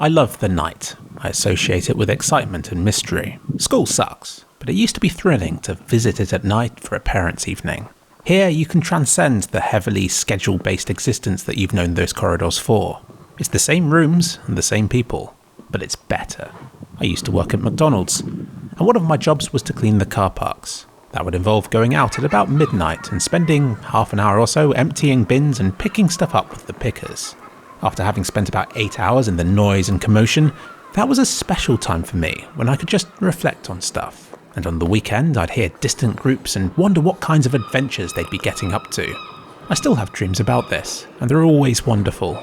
I love the night. I associate it with excitement and mystery. School sucks, but it used to be thrilling to visit it at night for a parents' evening. Here you can transcend the heavily schedule-based existence that you've known those corridors for. It's the same rooms and the same people, but it's better. I used to work at McDonald's, and one of my jobs was to clean the car parks. That would involve going out at about midnight and spending half an hour or so emptying bins and picking stuff up with the pickers. After having spent about 8 hours in the noise and commotion, that was a special time for me when I could just reflect on stuff. And on the weekend I'd hear distant groups and wonder what kinds of adventures they'd be getting up to. I still have dreams about this, and they're always wonderful.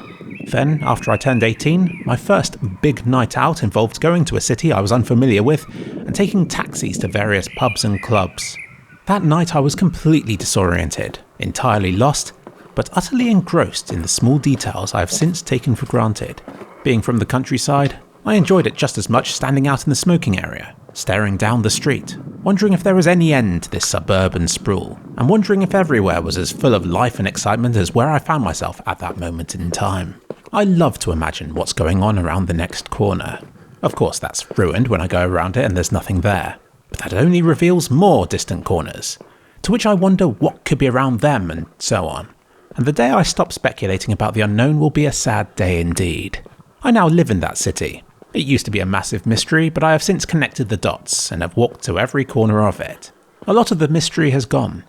Then, after I turned 18, my first big night out involved going to a city I was unfamiliar with and taking taxis to various pubs and clubs. That night I was completely disoriented, entirely lost, but utterly engrossed in the small details I have since taken for granted. Being from the countryside, I enjoyed it just as much standing out in the smoking area, staring down the street, wondering if there was any end to this suburban sprawl, and wondering if everywhere was as full of life and excitement as where I found myself at that moment in time. I love to imagine what's going on around the next corner. Of course, that's ruined when I go around it and there's nothing there, but that only reveals more distant corners, to which I wonder what could be around them and so on. And the day I stop speculating about the unknown will be a sad day indeed. I now live in that city. It used to be a massive mystery, but I have since connected the dots and have walked to every corner of it. A lot of the mystery has gone,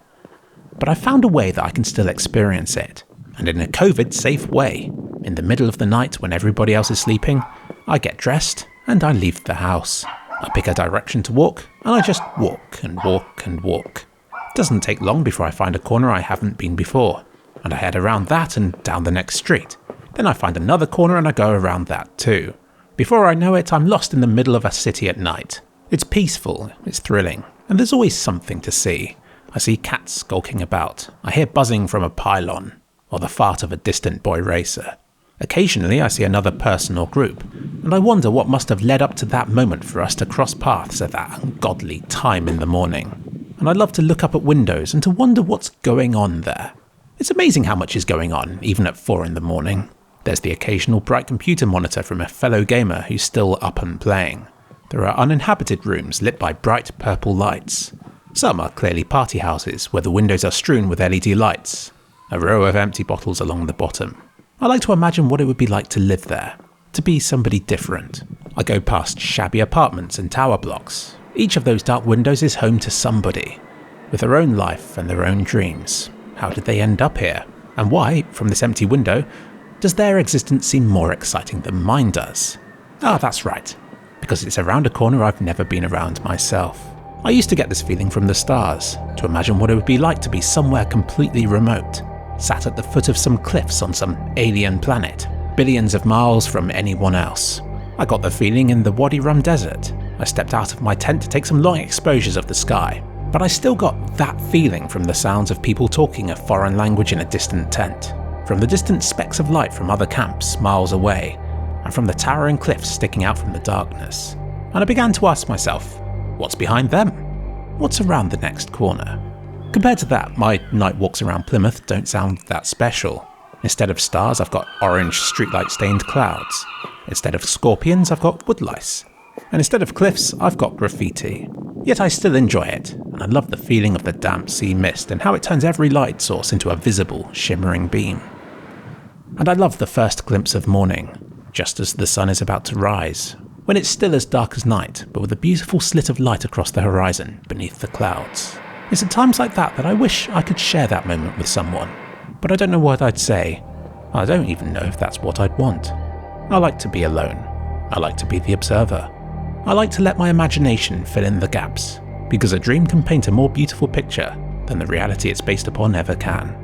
but I found a way that I can still experience it, and in a COVID-safe way. In the middle of the night when everybody else is sleeping, I get dressed and I leave the house. I pick a direction to walk, and I just walk and walk and walk. It doesn't take long before I find a corner I haven't been before, and I head around that and down the next street. Then I find another corner and I go around that too. Before I know it, I'm lost in the middle of a city at night. It's peaceful, it's thrilling, and there's always something to see. I see cats skulking about, I hear buzzing from a pylon, or the fart of a distant boy racer. Occasionally I see another person or group, and I wonder what must have led up to that moment for us to cross paths at that ungodly time in the morning. And I love to look up at windows and to wonder what's going on there. It's amazing how much is going on, even at 4 in the morning. There's the occasional bright computer monitor from a fellow gamer who's still up and playing. There are uninhabited rooms lit by bright purple lights. Some are clearly party houses where the windows are strewn with LED lights. A row of empty bottles along the bottom. I like to imagine what it would be like to live there, to be somebody different. I go past shabby apartments and tower blocks. Each of those dark windows is home to somebody, with their own life and their own dreams. How did they end up here? And why, from this empty window, does their existence seem more exciting than mine does? Ah, that's right, because it's around a corner I've never been around myself. I used to get this feeling from the stars, to imagine what it would be like to be somewhere completely remote, sat at the foot of some cliffs on some alien planet, billions of miles from anyone else. I got the feeling in the Wadi Rum desert. I stepped out of my tent to take some long exposures of the sky, but I still got that feeling from the sounds of people talking a foreign language in a distant tent, from the distant specks of light from other camps miles away, and from the towering cliffs sticking out from the darkness. And I began to ask myself, what's behind them? What's around the next corner? Compared to that, my night walks around Plymouth don't sound that special. Instead of stars, I've got orange streetlight stained clouds. Instead of scorpions, I've got woodlice. And instead of cliffs, I've got graffiti. Yet I still enjoy it, and I love the feeling of the damp sea mist and how it turns every light source into a visible, shimmering beam. And I love the first glimpse of morning, just as the sun is about to rise, when it's still as dark as night, but with a beautiful slit of light across the horizon beneath the clouds. It's at times like that I wish I could share that moment with someone, but I don't know what I'd say. I don't even know if that's what I'd want. I like to be alone. I like to be the observer. I like to let my imagination fill in the gaps, because a dream can paint a more beautiful picture than the reality it's based upon ever can.